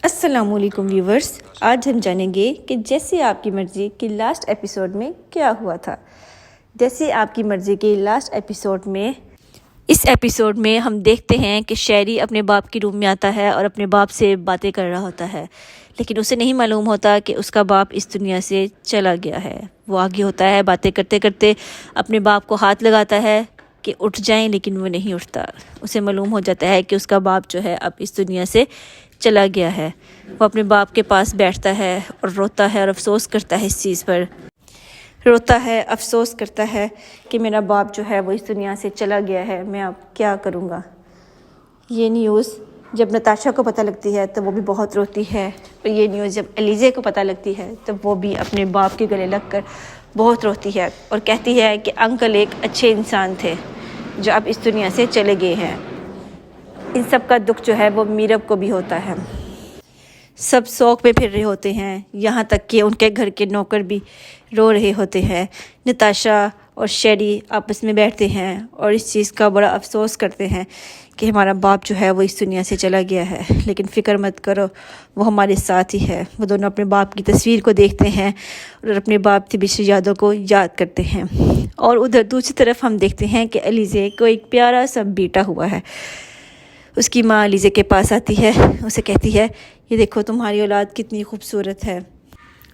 السلام علیکم ویورز، آج ہم جانیں گے کہ جیسے آپ کی مرضی کی لاسٹ ایپیسوڈ میں کیا ہوا تھا۔ جیسے آپ کی مرضی کے لاسٹ ایپیسوڈ میں اس ایپیسوڈ میں ہم دیکھتے ہیں کہ شہری اپنے باپ کی روم میں آتا ہے اور اپنے باپ سے باتیں کر رہا ہوتا ہے، لیکن اسے نہیں معلوم ہوتا کہ اس کا باپ اس دنیا سے چلا گیا ہے۔ وہ آگے ہوتا ہے، باتیں کرتے کرتے اپنے باپ کو ہاتھ لگاتا ہے کہ اٹھ جائیں، لیکن وہ نہیں اٹھتا۔ اسے معلوم ہو جاتا ہے کہ اس کا باپ جو ہے اب اس دنیا سے چلا گیا ہے۔ وہ اپنے باپ کے پاس بیٹھتا ہے اور روتا ہے اور افسوس کرتا ہے، اس چیز پر روتا ہے، افسوس کرتا ہے کہ میرا باپ جو ہے وہ اس دنیا سے چلا گیا ہے، میں اب کیا کروں گا۔ یہ نیوز جب نتاشا کو پتہ لگتی ہے تو وہ بھی بہت روتی ہے، اور یہ نیوز جب الیزے کو پتہ لگتی ہے تو وہ بھی اپنے باپ کے گلے لگ کر بہت روتی ہے اور کہتی ہے کہ انکل ایک اچھے انسان تھے جو اب اس دنیا سے چلے گئے ہیں۔ ان سب کا دکھ جو ہے وہ میرب کو بھی ہوتا ہے۔ سب سوگ میں پھر رہے ہوتے ہیں، یہاں تک کہ ان کے گھر کے نوکر بھی رو رہے ہوتے ہیں۔ نتاشا اور شیری آپس میں بیٹھتے ہیں اور اس چیز کا بڑا افسوس کرتے ہیں کہ ہمارا باپ جو ہے وہ اس دنیا سے چلا گیا ہے، لیکن فکر مت کرو، وہ ہمارے ساتھ ہی ہے۔ وہ دونوں اپنے باپ کی تصویر کو دیکھتے ہیں اور اپنے باپ کی بچھڑی یادوں کو یاد کرتے ہیں۔ اور ادھر دوسری طرف ہم دیکھتے ہیں کہ الیزے کو ایک پیارا سا بیٹا ہوا ہے۔ اس کی ماں الیزے کے پاس آتی ہے، اسے کہتی ہے یہ دیکھو تمہاری اولاد کتنی خوبصورت ہے،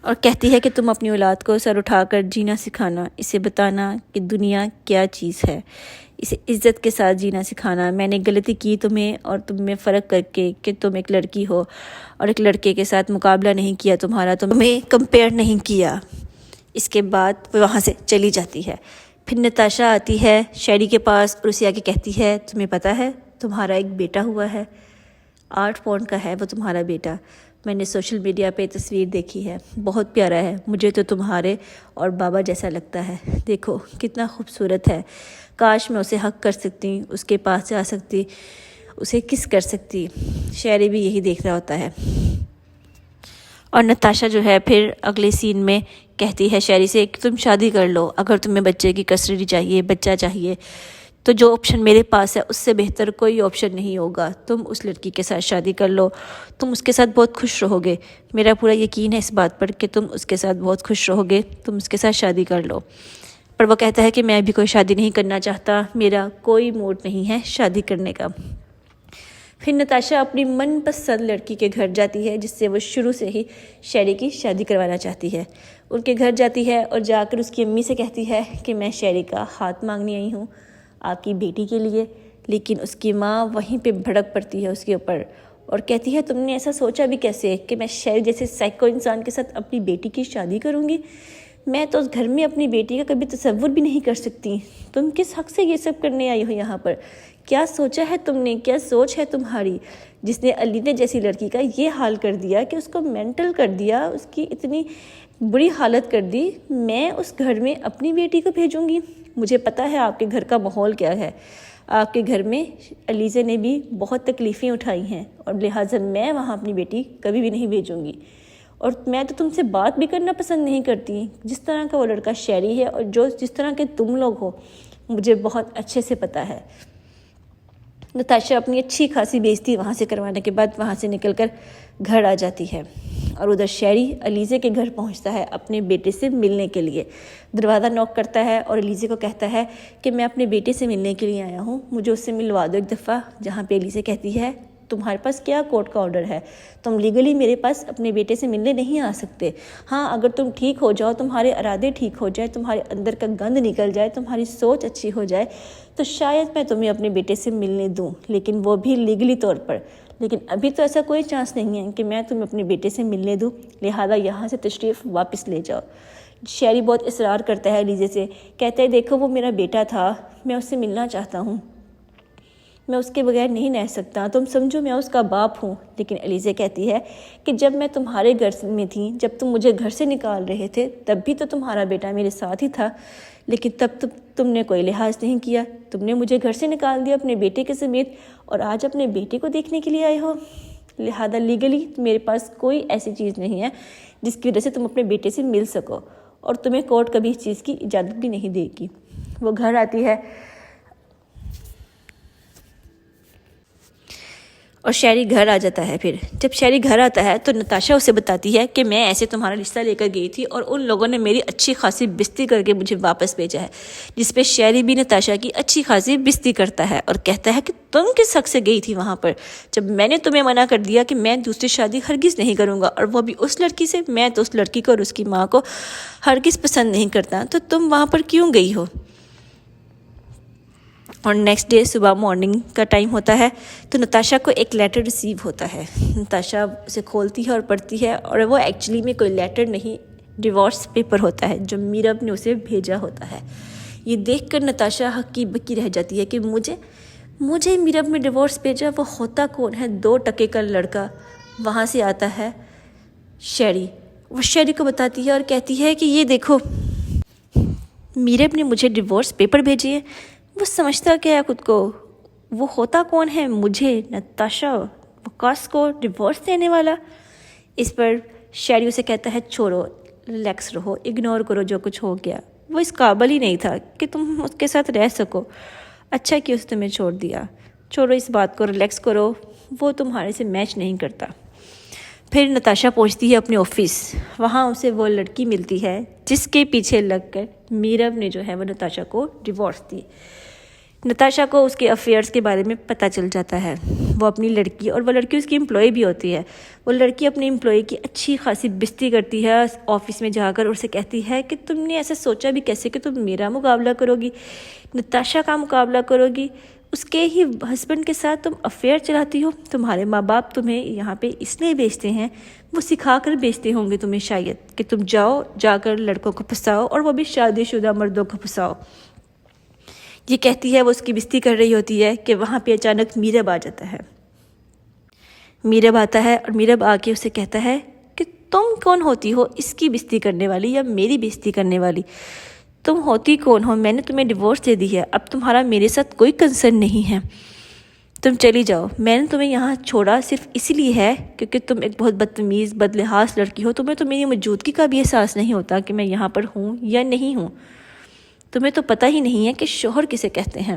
اور کہتی ہے کہ تم اپنی اولاد کو سر اٹھا کر جینا سکھانا، اسے بتانا کہ دنیا کیا چیز ہے، اسے عزت کے ساتھ جینا سکھانا۔ میں نے غلطی کی تمہیں اور تم میں فرق کر کے کہ تم ایک لڑکی ہو اور ایک لڑکے کے ساتھ مقابلہ نہیں کیا تمہارا، تمہیں کمپیئر نہیں کیا۔ اس کے بعد وہ وہاں سے چلی جاتی ہے۔ پھر نتاشا آتی ہے شیری کے پاس اور اسے آگے کہتی ہے تمہیں پتہ ہے تمہارا ایک بیٹا ہوا ہے، 8 پاؤنڈ کا ہے وہ تمہارا بیٹا۔ میں نے سوشل میڈیا پہ تصویر دیکھی ہے، بہت پیارا ہے، مجھے تو تمہارے اور بابا جیسا لگتا ہے، دیکھو کتنا خوبصورت ہے، کاش میں اسے حق کر سکتی، اس کے پاس جا سکتی، اسے کس کر سکتی۔ شیری بھی یہی دیکھ رہا ہوتا ہے، اور نتاشا جو ہے پھر اگلے سین میں کہتی ہے شیری سے کہ تم شادی کر لو، اگر تمہیں بچے کی کسٹڈی چاہیے، بچہ چاہیے، تو جو آپشن میرے پاس ہے اس سے بہتر کوئی آپشن نہیں ہوگا، تم اس لڑکی کے ساتھ شادی کر لو، تم اس کے ساتھ بہت خوش رہو گے، میرا پورا یقین ہے اس بات پر کہ تم اس کے ساتھ بہت خوش رہو گے، تم اس کے ساتھ شادی کر لو۔ پر وہ کہتا ہے کہ میں بھی کوئی شادی نہیں کرنا چاہتا، میرا کوئی موڈ نہیں ہے شادی کرنے کا۔ پھر نتاشا اپنی من پسند لڑکی کے گھر جاتی ہے جس سے وہ شروع سے ہی شیری کی شادی کروانا چاہتی ہے۔ ان کے گھر جاتی ہے اور جا کر اس کی امی سے کہتی ہے کہ میں شیری کا ہاتھ مانگنے آئی ہوں آپ کی بیٹی کے لیے، لیکن اس کی ماں وہیں پہ بھڑک پڑتی ہے اس کے اوپر اور کہتی ہے تم نے ایسا سوچا بھی کیسے کہ میں شیری جیسے سائیکو انسان کے ساتھ اپنی بیٹی کی شادی کروں گی؟ میں تو اس گھر میں اپنی بیٹی کا کبھی تصور بھی نہیں کر سکتی، تم کس حق سے یہ سب کرنے آئی ہو یہاں پر؟ کیا سوچا ہے تم نے، کیا سوچ ہے تمہاری جس نے الیزے جیسی لڑکی کا یہ حال کر دیا کہ اس کو مینٹل کر دیا، اس کی اتنی بری حالت کر دی؟ میں اس گھر میں اپنی بیٹی کو بھیجوں گی؟ مجھے پتہ ہے آپ کے گھر کا ماحول کیا ہے، آپ کے گھر میں الیزے نے بھی بہت تکلیفیں اٹھائی ہیں، اور لہٰذا میں وہاں اپنی بیٹی کبھی بھی نہیں بھیجوں گی، اور میں تو تم سے بات بھی کرنا پسند نہیں کرتی۔ جس طرح کا وہ لڑکا شیری ہے اور جس طرح کے تم لوگ ہو مجھے بہت اچھے سے پتہ ہے۔ نتاشا اپنی اچھی خاصی بےعزتی وہاں سے کروانے کے بعد وہاں سے نکل کر گھر آ جاتی ہے، اور ادھر شیری الیزے کے گھر پہنچتا ہے اپنے بیٹے سے ملنے کے لیے۔ دروازہ نوک کرتا ہے اور الیزے کو کہتا ہے کہ میں اپنے بیٹے سے ملنے کے لیے آیا ہوں، مجھے اس سے ملوا دو ایک دفعہ۔ جہاں پہ الیزے کہتی ہے تمہارے پاس کیا کورٹ کا آرڈر ہے، تم لیگلی میرے پاس اپنے بیٹے سے ملنے نہیں آ سکتے۔ ہاں اگر تم ٹھیک ہو جاؤ، تمہارے ارادے ٹھیک ہو جائے، تمہارے اندر کا گند نکل جائے، تمہاری سوچ اچھی ہو جائے تو شاید میں تمہیں اپنے بیٹے سے ملنے دوں، لیکن وہ بھی لیگلی طور پر۔ لیکن ابھی تو ایسا کوئی چانس نہیں ہے کہ میں تمہیں اپنے بیٹے سے ملنے دوں، لہٰذا یہاں سے تشریف واپس لے جاؤ۔ شیری بہت اصرار کرتا ہے الیزے سے، کہتا ہے دیکھو وہ میرا بیٹا تھا، میں اس سے ملنا چاہتا ہوں، میں اس کے بغیر نہیں رہ سکتا، تم سمجھو میں اس کا باپ ہوں۔ لیکن الیزے کہتی ہے کہ جب میں تمہارے گھر میں تھی، جب تم مجھے گھر سے نکال رہے تھے تب بھی تو تمہارا بیٹا میرے ساتھ ہی تھا، لیکن تب تم نے کوئی لحاظ نہیں کیا، تم نے مجھے گھر سے نکال دیا اپنے بیٹے کے سمیت، اور آج اپنے بیٹے کو دیکھنے کے لیے آئے ہو۔ لہذا لیگلی میرے پاس کوئی ایسی چیز نہیں ہے جس کی وجہ سے تم اپنے بیٹے سے مل سکو، اور تمہیں کورٹ کبھی اس چیز کی اجازت بھی نہیں دے گی۔ وہ گھر آتی ہے اور شیری گھر آ جاتا ہے۔ پھر جب شیری گھر آتا ہے تو نتاشا اسے بتاتی ہے کہ میں ایسے تمہارا رشتہ لے کر گئی تھی اور ان لوگوں نے میری اچھی خاصی بےزتی کر کے مجھے واپس بھیجا ہے، جس پہ شیری بھی نتاشا کی اچھی خاصی بےزتی کرتا ہے اور کہتا ہے کہ تم کس حق سے گئی تھی وہاں پر، جب میں نے تمہیں منع کر دیا کہ میں دوسری شادی ہرگز نہیں کروں گا، اور وہ بھی اس لڑکی سے، میں تو اس لڑکی کو اور اس کی ماں کو ہرگز پسند نہیں کرتا، تو تم وہاں پر کیوں گئی ہو۔ اور نیکسٹ ڈے صبح مارننگ کا ٹائم ہوتا ہے تو نتاشا کو ایک لیٹر ریسیو ہوتا ہے۔ نتاشا اسے کھولتی ہے اور پڑھتی ہے، اور وہ ایکچولی میں کوئی لیٹر نہیں، ڈیورس پیپر ہوتا ہے جو میرب نے اسے بھیجا ہوتا ہے۔ یہ دیکھ کر نتاشا ہکی بکی رہ جاتی ہے کہ مجھے میرب میں ڈیورس بھیجا، وہ ہوتا کون ہے؟ 2 ٹکے کا لڑکا۔ وہاں سے آتا ہے شیری، وہ شیری کو بتاتی ہے اور کہتی ہے کہ یہ دیکھو میرب نے مجھے ڈیورس پیپر بھیجے ہیں۔ وہ سمجھتا کیا ہے خود کو؟ وہ ہوتا کون ہے؟ مجھے، نتاشا، وقاص کو ڈیورس دینے والا؟ اس پر شیری اسے کہتا ہے چھوڑو، ریلیکس رہو، اگنور کرو جو کچھ ہو گیا، وہ اس قابل ہی نہیں تھا کہ تم اس کے ساتھ رہ سکو، اچھا کہ اس تمہیں چھوڑ دیا، چھوڑو اس بات کو، ریلیکس کرو، وہ تمہارے سے میچ نہیں کرتا۔ پھر نتاشا پہنچتی ہے اپنے آفس، وہاں اسے وہ لڑکی ملتی ہے جس کے پیچھے لگ کر میرب نے جو ہے وہ نتاشا کو ڈیورس دی۔ نتاشا کو اس کے افیئرس کے بارے میں پتہ چل جاتا ہے، وہ اپنی لڑکی، اور وہ لڑکی اس کی امپلائی بھی ہوتی ہے، وہ لڑکی اپنی امپلائی کی اچھی خاصی بےزتی کرتی ہے آفس میں جا کر، اور اسے کہتی ہے کہ تم نے ایسا سوچا بھی کیسے کہ تم میرا مقابلہ کرو گی، نتاشا کا مقابلہ کرو گی، اس کے ہی ہسبینڈ کے ساتھ تم افیئر چلاتی ہو، تمہارے ماں باپ تمہیں یہاں پہ اس لیے بیچتے ہیں، وہ سکھا کر بیچتے ہوں گے تمہیں شاید، کہ تم جا کر لڑکوں کو پھنساؤ، اور وہ بھی شادی شدہ مردوں کو پھنساؤ۔ یہ کہتی ہے، وہ اس کی بےزتی کر رہی ہوتی ہے کہ وہاں پہ اچانک میرب آ جاتا ہے۔ میرب آتا ہے اور میرب آ کے اسے کہتا ہے کہ تم کون ہوتی ہو اس کی بےزتی کرنے والی یا میری بےزتی کرنے والی؟ تم ہوتی کون ہو؟ میں نے تمہیں ڈیورس دے دی ہے، اب تمہارا میرے ساتھ کوئی کنسرن نہیں ہے، تم چلی جاؤ۔ میں نے تمہیں یہاں چھوڑا صرف اسی لیے ہے کیونکہ تم ایک بہت بدتمیز بدلحاظ لڑکی ہو، تمہیں تو میری موجودگی کا بھی احساس نہیں ہوتا کہ میں یہاں پر ہوں یا نہیں ہوں، تمہیں تو پتہ ہی نہیں ہے کہ شوہر کسے کہتے ہیں۔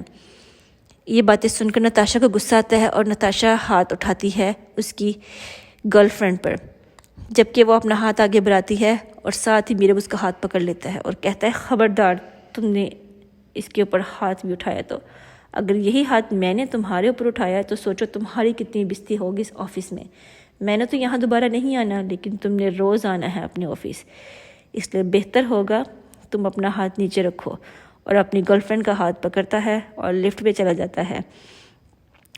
یہ باتیں سن کر نتاشا کو غصہ آتا ہے اور نتاشا ہاتھ اٹھاتی ہے اس کی گرل فرینڈ پر، جبکہ وہ اپنا ہاتھ آگے بڑھاتی ہے اور ساتھ ہی میرب اس کا ہاتھ پکڑ لیتا ہے اور کہتا ہے خبردار تم نے اس کے اوپر ہاتھ بھی اٹھایا تو، اگر یہی ہاتھ میں نے تمہارے اوپر اٹھایا تو سوچو تمہاری کتنی بےزتی ہوگی اس آفس میں نے تو یہاں دوبارہ نہیں آنا، لیکن تم نے روز آنا ہے اپنے آفس، اس لیے بہتر ہوگا تم اپنا ہاتھ نیچے رکھو۔ اور اپنی گرل فرینڈ کا ہاتھ پکڑتا ہے اور لفٹ پہ چلا جاتا ہے،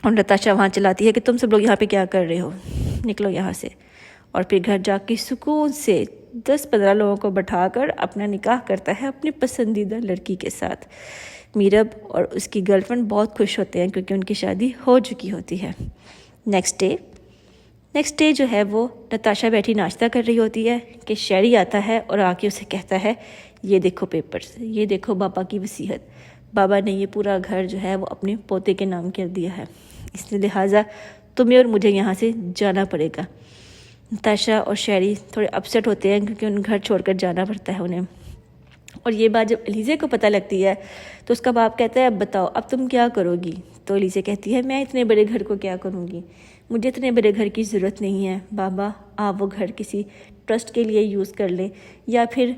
اور نتاشا وہاں چلاتی ہے کہ تم سب لوگ یہاں پہ کیا کر رہے ہو، نکلو یہاں سے، اور پھر گھر جا کے سکون سے 10-15 لوگوں کو بٹھا کر اپنا نکاح کرتا ہے اپنی پسندیدہ لڑکی کے ساتھ۔ میرب اور اس کی گرل فرینڈ بہت خوش ہوتے ہیں کیونکہ ان کی شادی ہو چکی ہوتی ہے۔ نیکسٹ ڈے جو ہے وہ نتاشا بیٹھی ناشتہ کر رہی ہوتی ہے کہ شیری آتا ہے اور آ کے اسے کہتا ہے یہ دیکھو پیپرز، یہ دیکھو بابا کی وصیت، بابا نے یہ پورا گھر جو ہے وہ اپنے پوتے کے نام کر دیا ہے، اس لیے لہٰذا تمہیں اور مجھے یہاں سے جانا پڑے گا۔ نتاشا اور شیری تھوڑے اپسیٹ ہوتے ہیں کیونکہ ان گھر چھوڑ کر جانا پڑتا ہے انہیں، اور یہ بات جب الیزے کو پتہ لگتی ہے تو اس کا باپ کہتا ہے اب بتاؤ اب تم کیا کرو گی؟ تو الیزے کہتی ہے میں اتنے بڑے گھر کو کیا کروں گی، مجھے اتنے بڑے گھر کی ضرورت نہیں ہے، بابا آپ وہ گھر کسی ٹرسٹ کے لیے یوز کر لیں، یا پھر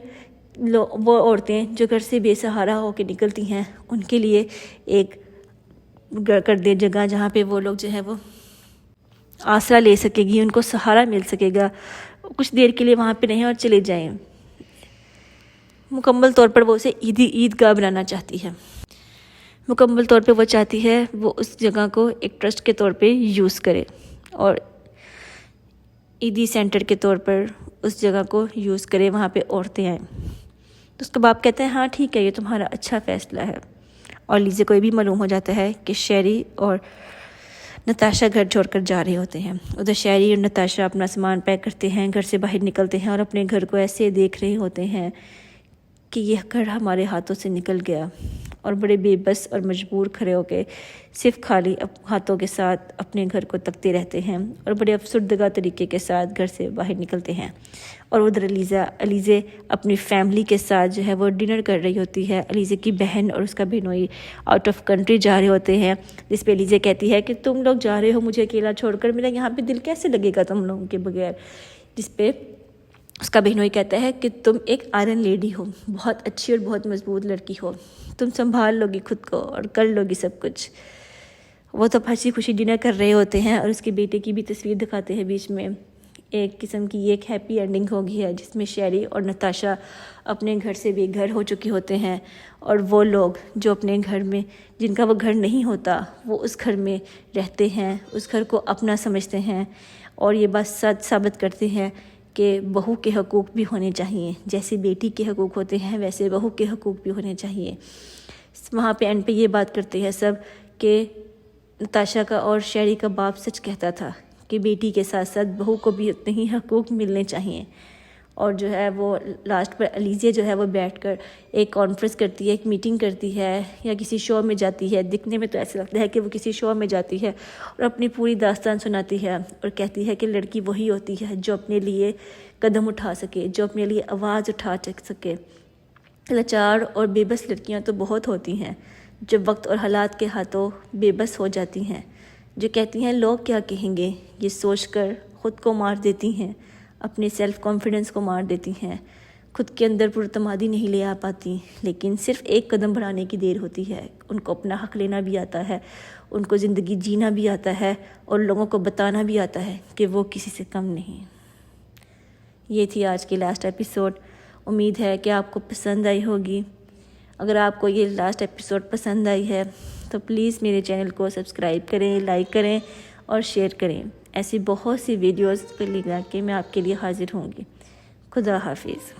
وہ عورتیں جو گھر سے بے سہارا ہو کے نکلتی ہیں ان کے لیے ایک کر دیں جگہ جہاں پہ وہ لوگ جو ہے وہ آسرا لے سکے گی، ان کو سہارا مل سکے گا، کچھ دیر کے لیے وہاں پہ رہیں اور چلے جائیں۔ مکمل طور پر وہ اسے عیدگاہ بنانا چاہتی ہے، مکمل طور پہ وہ چاہتی ہے وہ اس جگہ کو ایک ٹرسٹ کے طور پہ یوز کرے اور عیدی سینٹر کے طور پر اس جگہ کو یوز کرے، وہاں پہ عورتیں آئیں۔ تو اس کا باپ کہتا ہے ہاں ٹھیک ہے یہ تمہارا اچھا فیصلہ ہے، اور لیزے کو یہ بھی معلوم ہو جاتا ہے کہ شیری اور نتاشا گھر چھوڑ کر جا رہے ہوتے ہیں۔ ادھر شیری اور نتاشا اپنا سامان پیک کرتے ہیں، گھر سے باہر نکلتے ہیں اور اپنے گھر کو ایسے دیکھ رہے ہوتے ہیں کہ یہ گھر ہمارے ہاتھوں سے نکل گیا، اور بڑے بے بس اور مجبور کھڑے ہو کے صرف خالی ہاتھوں کے ساتھ اپنے گھر کو تکتے رہتے ہیں اور بڑے افسردگا طریقے کے ساتھ گھر سے باہر نکلتے ہیں۔ اور ادھر علیزے اپنی فیملی کے ساتھ جو ہے وہ ڈنر کر رہی ہوتی ہے۔ علیزے کی بہن اور اس کا بہنوئی آؤٹ آف کنٹری جا رہے ہوتے ہیں، جس پہ علیزے کہتی ہے کہ تم لوگ جا رہے ہو مجھے اکیلا چھوڑ کر، میرا یہاں پہ دل کیسے لگے گا تم لوگوں کے بغیر؟ جس پہ اس کا بہنوئی کہتا ہے کہ تم ایک آئرن لیڈی ہو، بہت اچھی اور بہت مضبوط لڑکی ہو، تم سنبھال لو گی خود کو اور کر لو گی سب کچھ۔ وہ تو ہنسی خوشی ڈنر کر رہے ہوتے ہیں اور اس کے بیٹے کی بھی تصویر دکھاتے ہیں بیچ میں۔ ایک قسم کی ایک ہیپی اینڈنگ ہو گئی ہے جس میں شیری اور نتاشا اپنے گھر سے بے گھر ہو چکے ہوتے ہیں، اور وہ لوگ جو اپنے گھر میں جن کا وہ گھر نہیں ہوتا وہ اس گھر میں رہتے ہیں، اس گھر کو اپنا سمجھتے ہیں، اور یہ بات سچ ثابت کرتے ہیں کہ بہو کے حقوق بھی ہونے چاہیے، جیسے بیٹی کے حقوق ہوتے ہیں ویسے بہو کے حقوق بھی ہونے چاہیے۔ وہاں پہ اینڈ پہ یہ بات کرتے ہیں سب کہ نتاشا کا اور شیری کا باپ سچ کہتا تھا کہ بیٹی کے ساتھ ساتھ بہو کو بھی اتنے ہی حقوق ملنے چاہیے۔ اور جو ہے وہ لاسٹ پر علیزے جو ہے وہ بیٹھ کر ایک کانفرنس کرتی ہے، ایک میٹنگ کرتی ہے یا کسی شو میں جاتی ہے، دکھنے میں تو ایسا لگتا ہے کہ وہ کسی شو میں جاتی ہے اور اپنی پوری داستان سناتی ہے اور کہتی ہے کہ لڑکی وہی ہوتی ہے جو اپنے لیے قدم اٹھا سکے، جو اپنے لیے آواز اٹھا سکے۔ لاچار اور بے بس لڑکیاں تو بہت ہوتی ہیں جو وقت اور حالات کے ہاتھوں بے بس ہو جاتی ہیں، جو کہتی ہیں لوگ کیا کہیں گے، یہ سوچ کر خود کو مار دیتی ہیں، اپنے سیلف کانفیڈنس کو مار دیتی ہیں، خود کے اندر پراعتمادی نہیں لے آ پاتی، لیکن صرف ایک قدم بڑھانے کی دیر ہوتی ہے۔ ان کو اپنا حق لینا بھی آتا ہے، ان کو زندگی جینا بھی آتا ہے، اور لوگوں کو بتانا بھی آتا ہے کہ وہ کسی سے کم نہیں۔ یہ تھی آج کی لاسٹ ایپیسوڈ۔ امید ہے کہ آپ کو پسند آئی ہوگی۔ اگر آپ کو یہ لاسٹ ایپیسوڈ پسند آئی ہے تو پلیز میرے چینل کو سبسکرائب کریں، لائک کریں اور شیئر کریں۔ ایسی بہت سی ویڈیوز کو لے کر کے میں آپ کے لیے حاضر ہوں گی۔ خدا حافظ۔